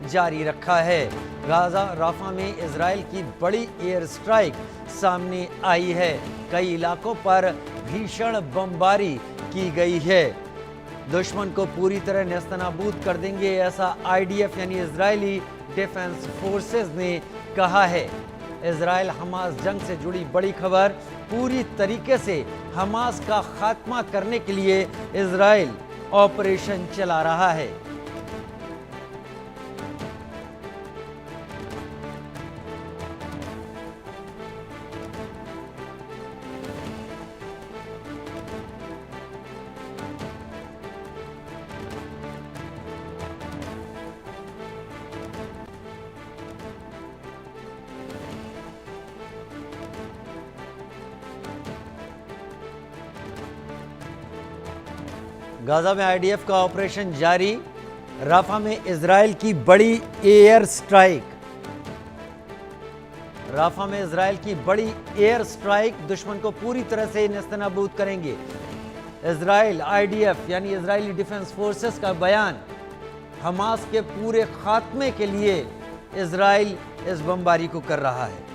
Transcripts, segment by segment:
जारी रखा है। गाजा राफा में इजराइल की बड़ी एयर स्ट्राइक सामने आई है। कई इलाकों पर भीषण बमबारी की गई है। दुश्मन को पूरी तरह नेस्तनाबूद कर देंगे, ऐसा आईडीएफ यानी इजरायली डिफेंस फोर्सेस ने कहा है। इजराइल हमास जंग से जुड़ी बड़ी खबर। पूरी तरीके से हमास का खात्मा करने के लिए इजराइल ऑपरेशन चला रहा है। गाजा में आईडीएफ का ऑपरेशन जारी। राफा में इजराइल की बड़ी एयर स्ट्राइक। राफा में इजराइल की बड़ी एयर स्ट्राइक दुश्मन को पूरी तरह से नेस्तनाबूद करेंगे। इजराइल आईडीएफ यानी इजरायली डिफेंस फोर्सेस का बयान। हमास के पूरे खात्मे के लिए इजराइल इस बमबारी को कर रहा है।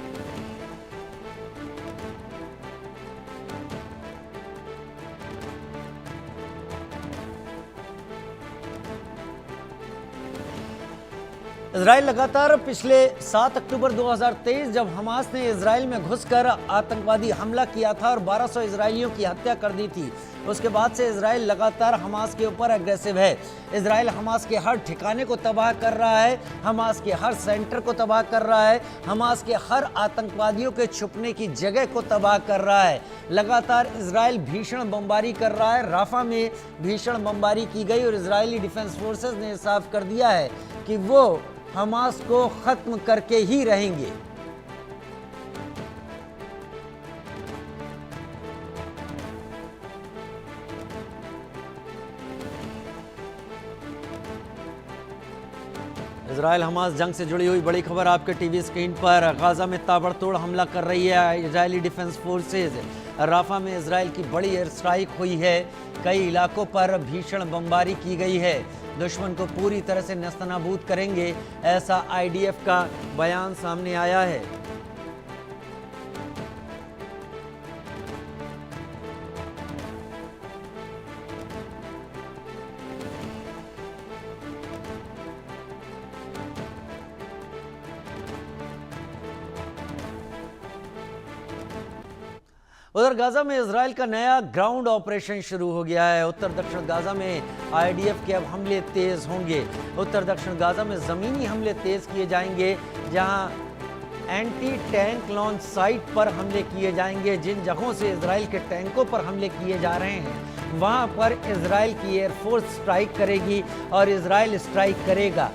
इजराइल लगातार पिछले 7 अक्टूबर 2023 जब हमास ने इजराइल में घुसकर आतंकवादी हमला किया था और 1200 इजरायलियों की हत्या कर दी थी, उसके बाद से इजराइल लगातार हमास के ऊपर अग्रेसिव है। इजराइल हमास के हर ठिकाने को तबाह कर रहा है, हमास के हर सेंटर को तबाह कर रहा है, हमास के हर आतंकवादियों के छुपने की जगह को तबाह कर रहा है। लगातार इजराइल भीषण बमबारी कर रहा है। राफा में भीषण बमबारी की गई और इजरायली डिफेंस फोर्सेस ने साफ कर दिया है कि वो हमास को खत्म करके ही रहेंगे। इजराइल हमास जंग से जुड़ी हुई बड़ी खबर आपके टीवी स्क्रीन पर। गाजा में ताबड़तोड़ हमला कर रही है इजरायली डिफेंस फोर्सेज। राफा में इजराइल की बड़ी एयर स्ट्राइक हुई है। कई इलाकों पर भीषण बमबारी की गई है। दुश्मन को पूरी तरह से नेस्तनाबूद करेंगे, ऐसा आईडीएफ का बयान सामने आया है। उधर गाजा में इजराइल का नया ग्राउंड ऑपरेशन शुरू हो गया है। उत्तर दक्षिण गाजा में आईडीएफ के अब हमले तेज होंगे। उत्तर दक्षिण गाजा में जमीनी हमले तेज किए जाएंगे, जहां एंटी टैंक लॉन्च साइट पर हमले किए जाएंगे। जिन जगहों से इजराइल के टैंकों पर हमले किए जा रहे हैं वहां पर इजराइल की एयरफोर्स स्ट्राइक करेगी और इजराइल स्ट्राइक करेगा।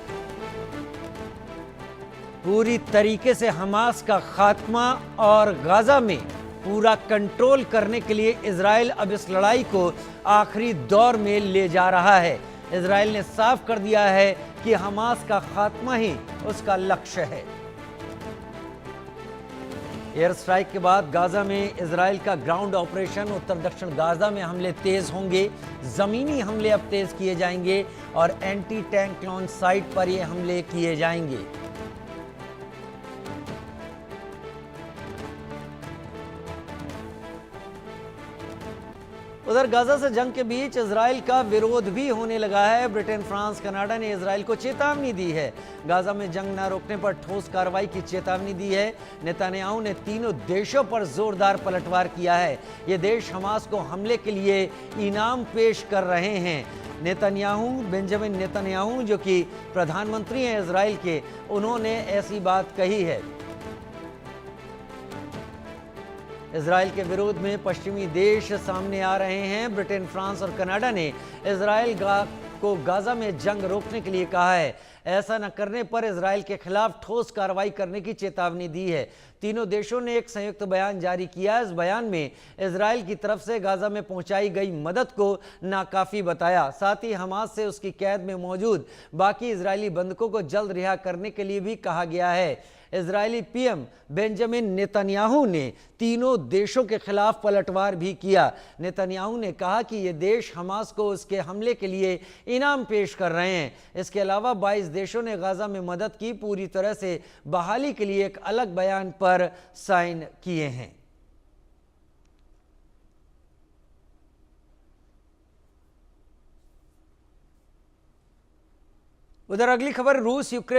पूरी तरीके से हमास का खात्मा और गाजा में पूरा कंट्रोल करने के लिए इजराइल अब इस लड़ाई को आखिरी दौर में ले जा रहा है। इजराइल ने साफ कर दिया है कि हमास का खात्मा ही उसका लक्ष्य है। एयर स्ट्राइक के बाद गाजा में इजराइल का ग्राउंड ऑपरेशन। उत्तर दक्षिण गाजा में हमले तेज होंगे, जमीनी हमले अब तेज किए जाएंगे और एंटी टैंक लॉन्च साइट पर ये हमले किए जाएंगे। उधर गाजा से जंग के बीच इजराइल का विरोध भी होने लगा है। ब्रिटेन, फ्रांस, कनाडा ने इजराइल को चेतावनी दी है। गाजा में जंग न रोकने पर ठोस कार्रवाई की चेतावनी दी है। नेतन्याहू ने तीनों देशों पर जोरदार पलटवार किया है। ये देश हमास को हमले के लिए इनाम पेश कर रहे हैं। नेतन्याहू, बेंजामिन नेतन्याहू जो कि प्रधानमंत्री हैं इजराइल के, उन्होंने ऐसी बात कही है। इजराइल के विरोध में पश्चिमी देश सामने आ रहे हैं। ब्रिटेन, फ्रांस और कनाडा ने इजराइल को गाजा में जंग रोकने के लिए कहा है। ऐसा न करने पर इजराइल के खिलाफ ठोस कार्रवाई करने की चेतावनी दी है। तीनों देशों ने एक संयुक्त बयान जारी किया। इस बयान में इजराइल की तरफ से गाजा में पहुंचाई गई मदद को नाकाफी बताया। साथ ही हमास से उसकी कैद में मौजूद बाकी इजरायली बंधकों को जल्द रिहा करने के लिए भी कहा गया है। इजरायली पीएम बेंजामिन नेतन्याहू ने तीनों देशों के खिलाफ पलटवार भी किया। नेतन्याहू ने कहा कि ये देश हमास को उसके हमले के लिए इनाम पेश कर रहे हैं। इसके अलावा 22 देशों ने गाजा में मदद की पूरी तरह से बहाली के लिए एक अलग बयान पर साइन किए हैं। उधर अगली खबर, रूस यूक्रेन